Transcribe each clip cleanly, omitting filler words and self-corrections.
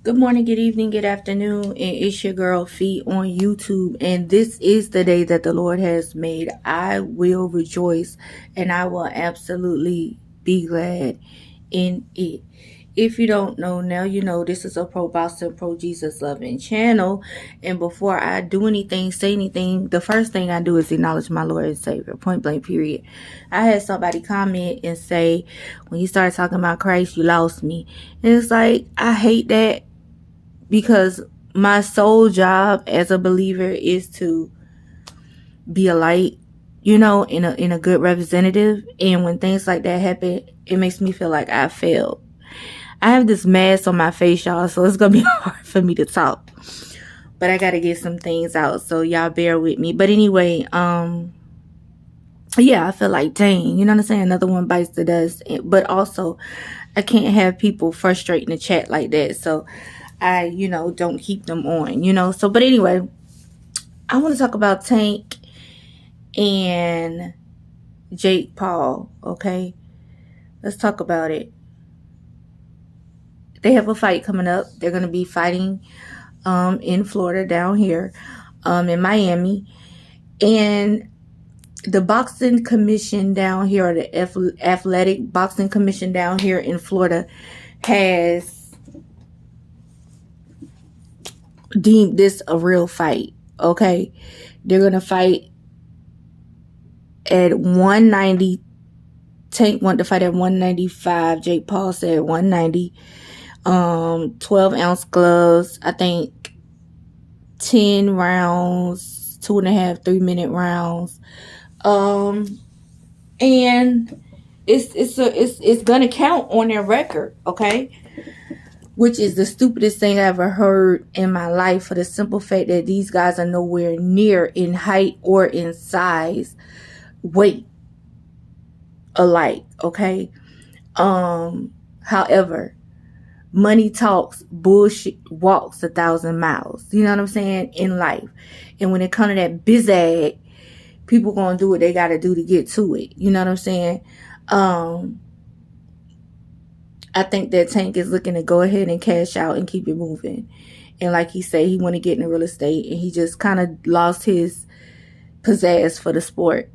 Good morning, good evening, good afternoon, and it's your girl Fee on YouTube. And this is the day that the Lord has made. I will rejoice and I will absolutely be glad in it. If you don't know now, you know this is a pro Boston, pro Jesus loving channel. And before I do anything, say anything, the first thing I do is acknowledge my Lord and Savior. Point blank, period. I had somebody comment and say, when you start talking about Christ, you lost me. And it's like, I hate that, because my sole job as a believer is to be a light, in a good representative. And when things like that happen, it makes me feel like I failed. I have this mask on my face, y'all, so it's gonna be hard for me to talk. But I gotta get some things out, so y'all bear with me. But anyway, yeah, I feel like, dang, you know what I'm saying? Another one bites the dust. But also, I can't have people frustrating the chat like that. So I, don't keep them on. So, but anyway, I want to talk about Tank and Jake Paul. Okay, let's talk about it. They have a fight coming up. They're going to be fighting in Florida, down here in Miami. And the boxing commission down here, or the athletic boxing commission down here in Florida, has deemed this a real fight. Okay, they're gonna fight at 190. Tank wanted to fight at 195. Jake Paul said 190. 12-ounce gloves. I think 10 rounds, 2.5, 3-minute rounds. And it's gonna count on their record, okay? Which is the stupidest thing I ever heard in my life, for the simple fact that these guys are nowhere near in height or in size, weight alike, okay? However, money talks, bullshit walks 1,000 miles. You know what I'm saying? In life. And when it comes to that bizag, people gonna do what they gotta do to get to it. You know what I'm saying? I think that Tank is looking to go ahead and cash out and keep it moving. And like he said, he want to get into real estate, and he just kind of lost his pizzazz for the sport.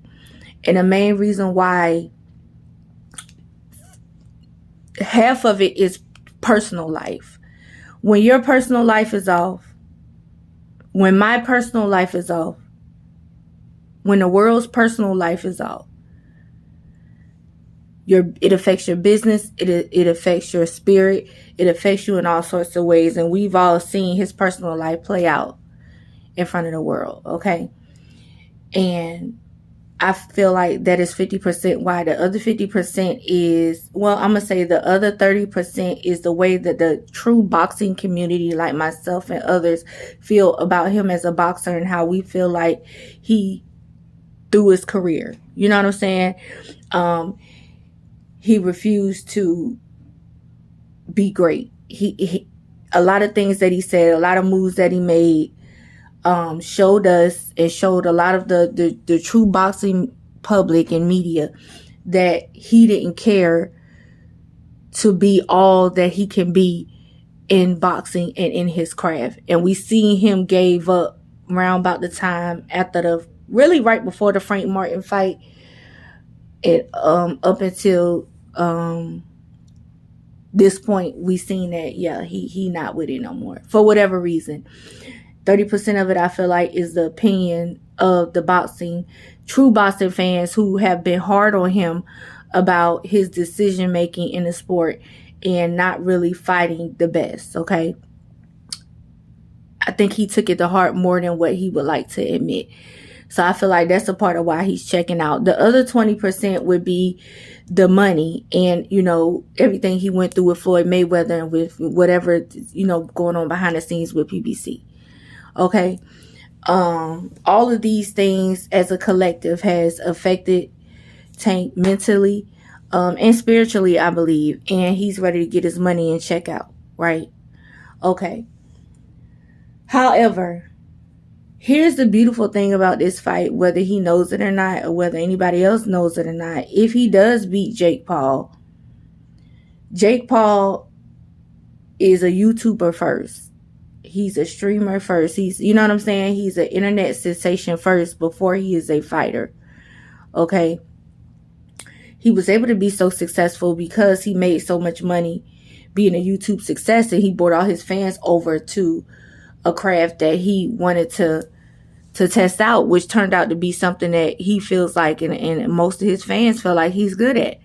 And the main reason why, half of it is personal life. When your personal life is off, when my personal life is off, when the world's personal life is off, it affects your business, it affects your spirit, it affects you in all sorts of ways. And we've all seen his personal life play out in front of the world, okay? And I feel like that is 50% why. The other 50% is, well, I'm going to say the other 30% is the way that the true boxing community, like myself and others, feel about him as a boxer, and how we feel like he, through his career, you know what I'm saying? He refused to be great. He a lot of things that he said, a lot of moves that he made, showed us and showed a lot of the true boxing public and media that he didn't care to be all that he can be in boxing and in his craft. And we seen him gave up around about the time after really right before the Frank Martin fight, and up until this point, we seen that, yeah, he not with it no more for whatever reason. 30% of it, I feel like, is the opinion of the true boxing fans, who have been hard on him about his decision making in the sport and not really fighting the best, okay? I think he took it to heart more than what he would like to admit. So I feel like that's a part of why he's checking out. The other 20% would be the money and, everything he went through with Floyd Mayweather and with whatever, going on behind the scenes with PBC. Okay. All of these things as a collective has affected Tank mentally, and spiritually, I believe. And he's ready to get his money and check out. Right. Okay. However, here's the beautiful thing about this fight, whether he knows it or not, or whether anybody else knows it or not. If he does beat Jake Paul is a YouTuber first. He's a streamer first. He's, you know what I'm saying? He's an internet sensation first before he is a fighter. Okay. He was able to be so successful because he made so much money being a YouTube success, and he brought all his fans over to a craft that he wanted to test out, which turned out to be something that he feels like and most of his fans feel like he's good at.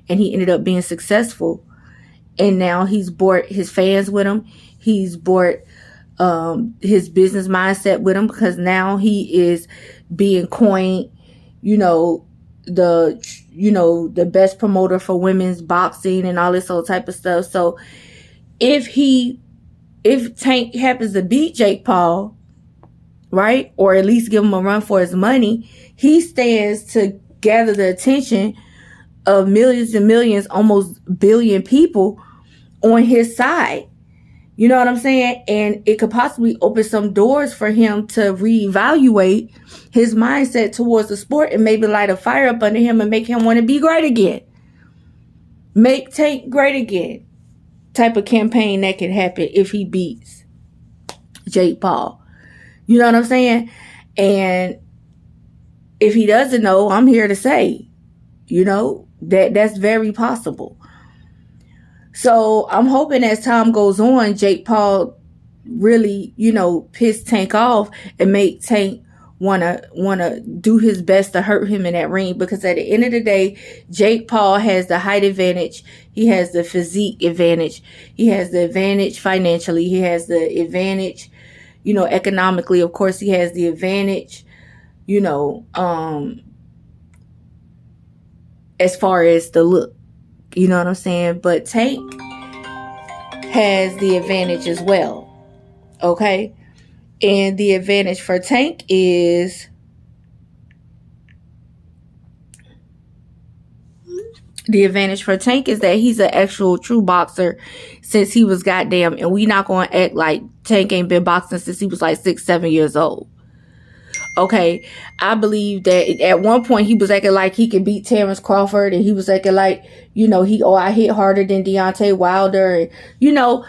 And he ended up being successful. And now he's brought his fans with him. He's brought his business mindset with him, because now he is being coined, the best promoter for women's boxing and all this whole type of stuff. So if Tank happens to beat Jake Paul, right, or at least give him a run for his money, he stands to gather the attention of millions and millions, almost billion people on his side. You know what I'm saying? And it could possibly open some doors for him to reevaluate his mindset towards the sport and maybe light a fire up under him and make him want to be great again. Make Tank great again. Type of campaign that could happen if he beats Jake Paul. You know what I'm saying? And if he doesn't know, I'm here to say, that's very possible. So I'm hoping as time goes on, Jake Paul really, piss Tank off and make Tank wanna do his best to hurt him in that ring. Because at the end of the day, Jake Paul has the height advantage. He has the physique advantage. He has the advantage financially. He has the advantage, economically. Of course, he has the advantage, as far as the look. You know what I'm saying? But Tank has the advantage as well. Okay? And the advantage for Tank is that he's an actual true boxer since he was goddamn, and we not going to act like Tank ain't been boxing since he was like 6-7 years old. Okay, I believe that at one point he was acting like he could beat Terrence Crawford, and he was acting like, I hit harder than Deontay Wilder. And,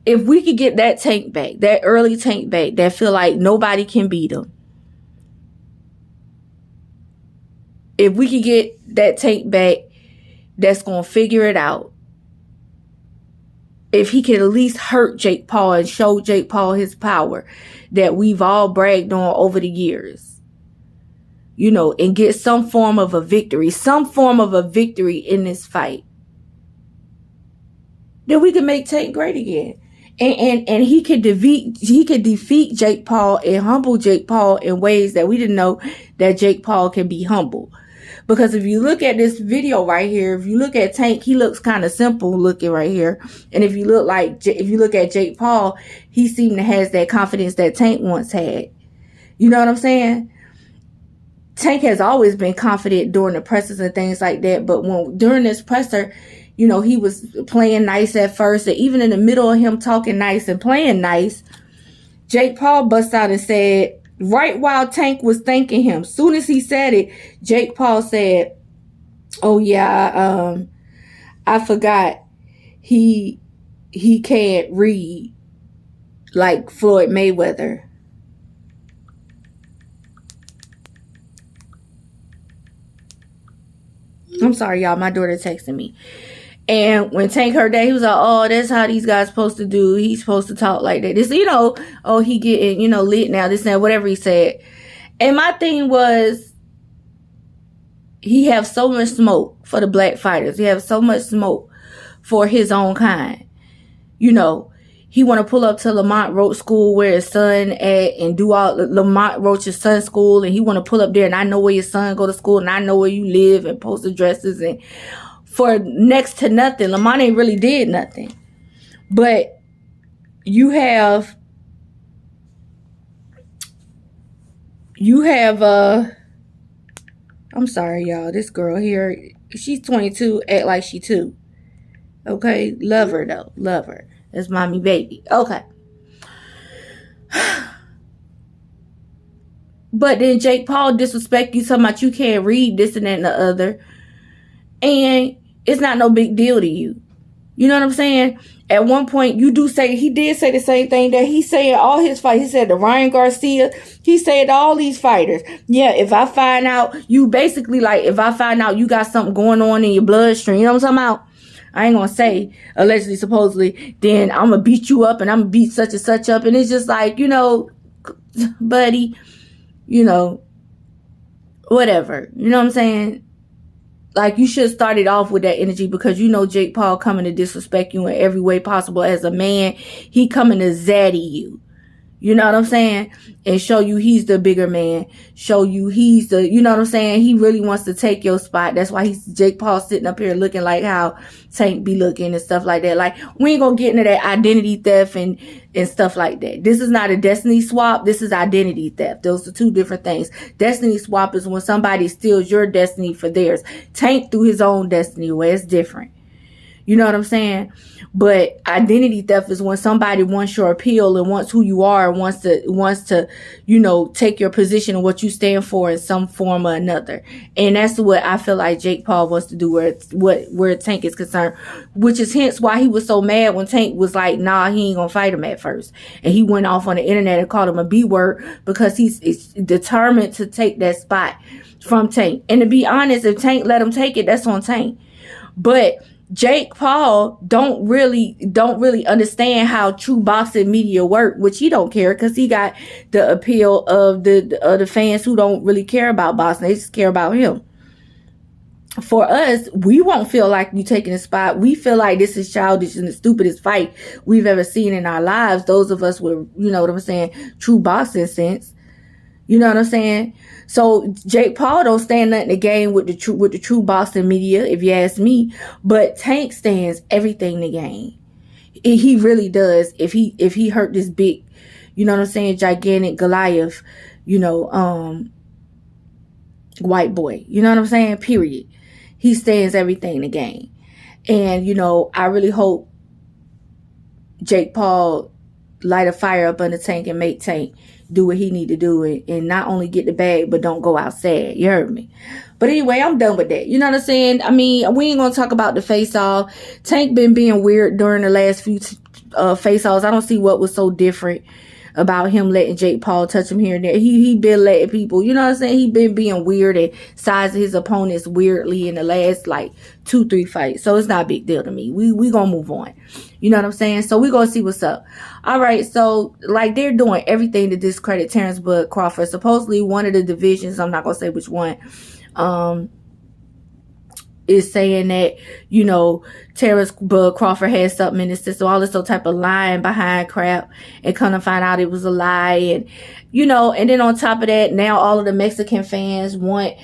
if we could get that Tank back, that early Tank back, that feel like nobody can beat him. If we could get that Tank back that's going to figure it out. If he could at least hurt Jake Paul and show Jake Paul his power that we've all bragged on over the years, and get some form of a victory in this fight, then we can make Tank great again. And he could defeat Jake Paul and humble Jake Paul in ways that we didn't know that Jake Paul can be humble. Because if you look at this video right here, if you look at Tank, he looks kind of simple looking right here. And if you look at Jake Paul, he seemed to has that confidence that Tank once had. You know what I'm saying? Tank has always been confident during the pressers and things like that. But during this presser, he was playing nice at first. And even in the middle of him talking nice and playing nice, Jake Paul busts out and said, right while Tank was thanking him, soon as he said it, Jake Paul said, "Oh yeah, I forgot he can't read like Floyd Mayweather." I'm sorry, y'all. My daughter texted me. And when Tank heard that, he was like, "Oh, that's how these guys supposed to do. He's supposed to talk like that." This, he getting, lit now, this and that, whatever he said. And my thing was, he have so much smoke for the black fighters. He have so much smoke for his own kind. He want to pull up to Lamont Roach School where his son at and do all Lamont Roach's son's school. And he want to pull up there, and I know where your son go to school, and I know where you live, and post addresses, and for next to nothing. Lamont ain't really did nothing. But you have I'm sorry, y'all. This girl here, she's 22, act like she 2. Okay? Love her, though. Love her. That's mommy baby. Okay. But then Jake Paul disrespect you, talking about you can't read this and that and the other. And it's not no big deal to you. You know what I'm saying? At one point, he did say the same thing that he said all his fights. He said to Ryan Garcia, he said to all these fighters, yeah, if I find out you got something going on in your bloodstream, you know what I'm talking about? I ain't gonna say allegedly, supposedly, then I'm gonna beat you up and I'm gonna beat such and such up. And it's just like, buddy, whatever. You know what I'm saying? Like, you should start it off with that energy, because Jake Paul coming to disrespect you in every way possible as a man. He coming to zaddy you. You know what I'm saying? And show you he's the bigger man. Show you he's the, you know what I'm saying? He really wants to take your spot. That's why Jake Paul sitting up here looking like how Tank be looking and stuff like that. Like, we ain't gonna get into that identity theft and stuff like that. This is not a destiny swap. This is identity theft. Those are two different things. Destiny swap is when somebody steals your destiny for theirs. Tank threw his own destiny away. It's different. You know what I'm saying? But identity theft is when somebody wants your appeal and wants who you are and wants to, take your position and what you stand for in some form or another. And that's what I feel like Jake Paul wants to do where Tank is concerned, which is hence why he was so mad when Tank was like, nah, he ain't gonna fight him at first. And he went off on the internet and called him a B word, because he's determined to take that spot from Tank. And to be honest, if Tank let him take it, that's on Tank. But Jake Paul don't really understand how true boxing media work, which he don't care, because he got the appeal of the fans who don't really care about boxing. They just care about him. For us, we won't feel like you taking a spot. We feel like this is childish and the stupidest fight we've ever seen in our lives. Those of us with, true boxing sense. You know what I'm saying? So Jake Paul don't stand nothing to gain with the true boxing media, if you ask me. But Tank stands everything to gain. He really does. If he hurt this big, gigantic Goliath, white boy. You know what I'm saying? Period. He stands everything to gain. And I really hope Jake Paul light a fire up under Tank and make Tank do what he need to do and not only get the bag, but don't go out sad. You heard me? But anyway, I'm done with that. You know what I'm saying? I mean, we ain't gonna talk about the face-off. Tank been being weird during the last few face-offs. I don't see what was so different about him letting Jake Paul touch him here and there. He been letting people, you know what I'm saying? He been being weird and sizing his opponents weirdly in the last 2-3 fights. So it's not a big deal to me. We gonna move on. You know what I'm saying? So we gonna see what's up. All right. So they're doing everything to discredit Terrence Bud Crawford. Supposedly one of the divisions, I'm not gonna say which one, is saying that, Terrence Bud Crawford had something in his system, all this type of lying behind crap, and come to find out it was a lie. And, and then on top of that, now all of the Mexican fans want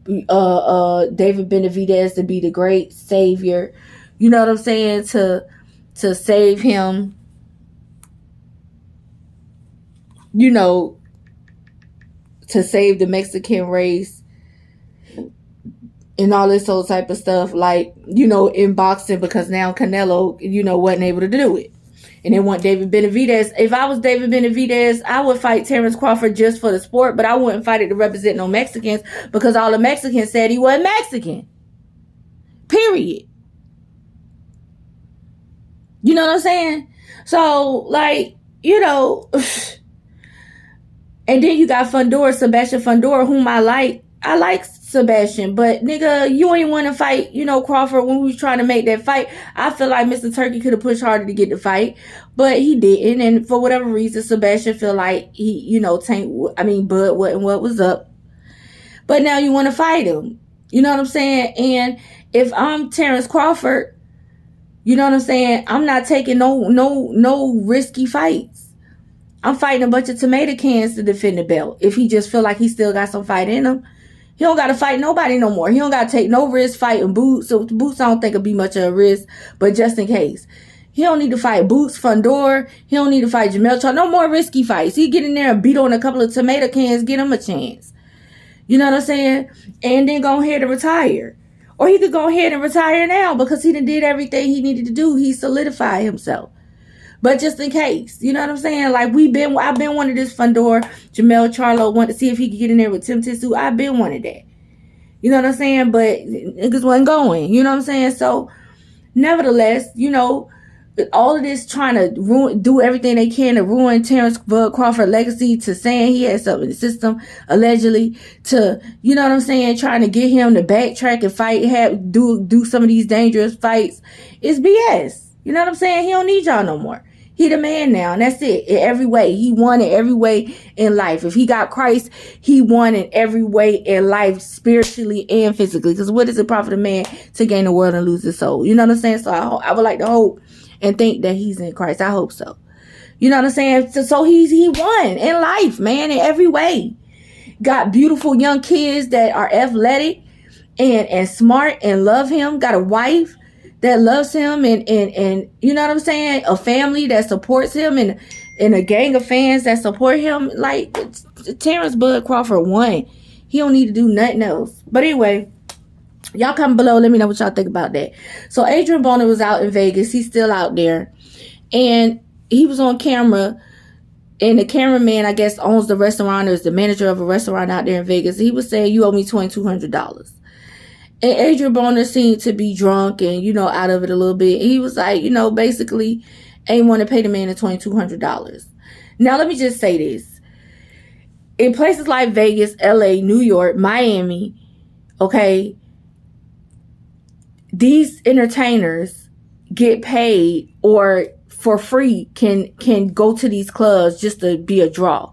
David Benavidez to be the great savior. You know what I'm saying? To save him, to save the Mexican race. And all this whole type of stuff, in boxing, because now Canelo, wasn't able to do it. And they want David Benavidez. If I was David Benavidez, I would fight Terrence Crawford just for the sport, but I wouldn't fight it to represent no Mexicans, because all the Mexicans said he wasn't Mexican. Period. You know what I'm saying? So, and then you got Sebastian Fundora, whom I like. I like Sebastian, but nigga, you ain't want to fight, Crawford when we was trying to make that fight. I feel like Mr. Turkey could have pushed harder to get the fight, but he didn't. And for whatever reason, Sebastian feel like he, Bud wasn't what was up. But now you want to fight him. You know what I'm saying? And if I'm Terrence Crawford, you know what I'm saying? I'm not taking no risky fights. I'm fighting a bunch of tomato cans to defend the belt. If he just feel like he still got some fight in him. He don't got to fight nobody no more. He don't got to take no risk fighting Boots. So Boots I don't think it'll be much of a risk, but just in case. He don't need to fight Boots, Fundora. He don't need to fight Jamel Charlo. No more risky fights. He get in there and beat on a couple of tomato cans, get him a chance. You know what I'm saying? And then go ahead and retire. Or he could go ahead and retire now, because he done did everything he needed to do. He solidified himself. But just in case, you know what I'm saying? I've been wanting this Fundora, Jamel Charlo, wanted to see if he could get in there with Tim Tissue. I've been wanting that. You know what I'm saying? But niggas wasn't going. You know what I'm saying? So Nevertheless, all of this trying to do everything they can to ruin Terrence Bud Crawford legacy, to saying he had something in the system, allegedly, to, you know what I'm saying, trying to get him to backtrack and fight, do some of these dangerous fights, is BS. You know what I'm saying? He don't need y'all no more. He the man now, and that's it. In every way. He won in every way in life. If he got Christ, he won in every way in life, spiritually and physically. Because what does it profit a man to gain the world and lose his soul? You know what I'm saying? So I would like to hope and think that he's in Christ. I hope so. You know what I'm saying? So he won in life, man, in every way. Got beautiful young kids that are athletic and smart and love him. Got a wife that loves him and you know what I'm saying? A family that supports him and a gang of fans that support him. Like, Terrence Bud Crawford won. He don't need to do nothing else. But anyway, y'all comment below. Let me know what y'all think about that. So Adrian Broner was out in Vegas. He's still out there. And he was on camera. And the cameraman, I guess, owns the restaurant, or is the manager of a restaurant out there in Vegas. He was saying, you owe me $2,200. And Adrian Broner seemed to be drunk and, out of it a little bit. He was like, basically, ain't want to pay the man the $2,200. Now, let me just say this. In places like Vegas, LA, New York, Miami, okay, these entertainers get paid or for free can go to these clubs just to be a draw.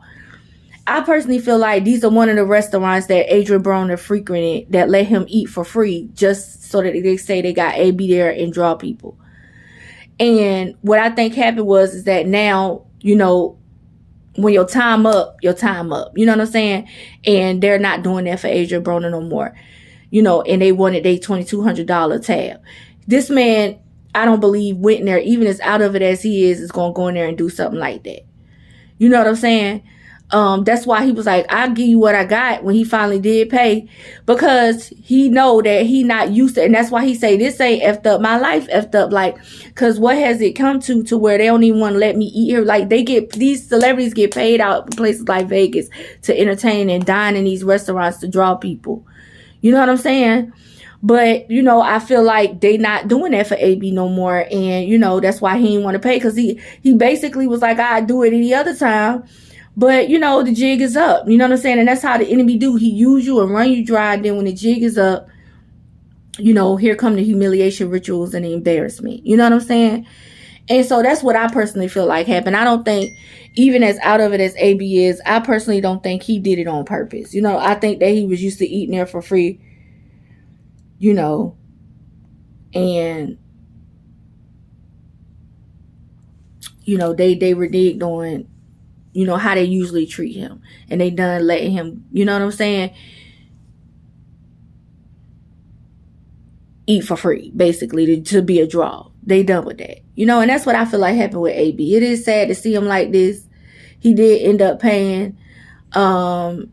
I personally feel like these are one of the restaurants that Adrian Broner frequented that let him eat for free just so that they say they got AB there and draw people. And what I think happened is that now, when your time up, your time up. You know what I'm saying? And they're not doing that for Adrian Broner no more. And they wanted their $2,200 tab. This man, I don't believe, went in there, even as out of it as he is going to go in there and do something like that. You know what I'm saying? That's why he was like, I'll give you what I got when he finally did pay, because he know that he not used to, and that's why he say, this ain't effed up, my life effed up, like, cause what has it come to where they don't even want to let me eat here? Like, these celebrities get paid out in places like Vegas to entertain and dine in these restaurants to draw people. You know what I'm saying? But, I feel like they not doing that for AB no more. And, that's why he didn't want to pay, because he basically was like, I'd do it any other time. But, the jig is up. You know what I'm saying? And that's how the enemy do. He use you and run you dry. And then when the jig is up, here come the humiliation rituals and the embarrassment. You know what I'm saying? And so that's what I personally feel like happened. I don't think, even as out of it as AB is, I personally don't think he did it on purpose. I think that he was used to eating there for free, and, they reneged on, how they usually treat him. And they done letting him, you know what I'm saying, eat for free, basically, to be a draw. They done with that. And that's what I feel like happened with AB. It is sad to see him like this. He did end up paying. And,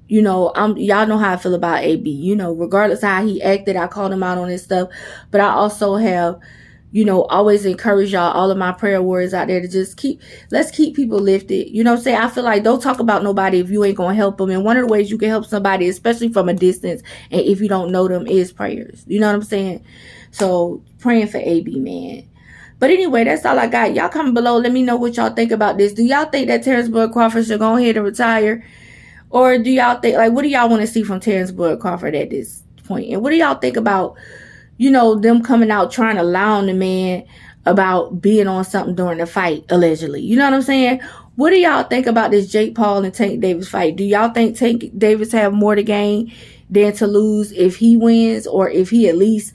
y'all know how I feel about AB. Regardless of how he acted, I called him out on this stuff. But I also have, always encourage y'all, all of my prayer warriors out there, to just let's keep people lifted. You know what I'm saying? I feel like don't talk about nobody if you ain't going to help them. And one of the ways you can help somebody, especially from a distance, and if you don't know them, is prayers. You know what I'm saying? So praying for AB, man. But anyway, that's all I got. Y'all comment below. Let me know what y'all think about this. Do y'all think that Terrence Bud Crawford should go ahead and retire? Or do y'all think, what do y'all want to see from Terrence Bud Crawford at this point? And what do y'all think about, them coming out trying to lie on the man about being on something during the fight, allegedly? You know what I'm saying? What do y'all think about this Jake Paul and Tank Davis fight? Do y'all think Tank Davis have more to gain than to lose if he wins, or if he at least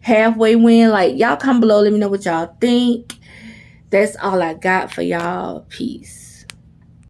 halfway win? Y'all comment below. Let me know what y'all think. That's all I got for y'all. Peace.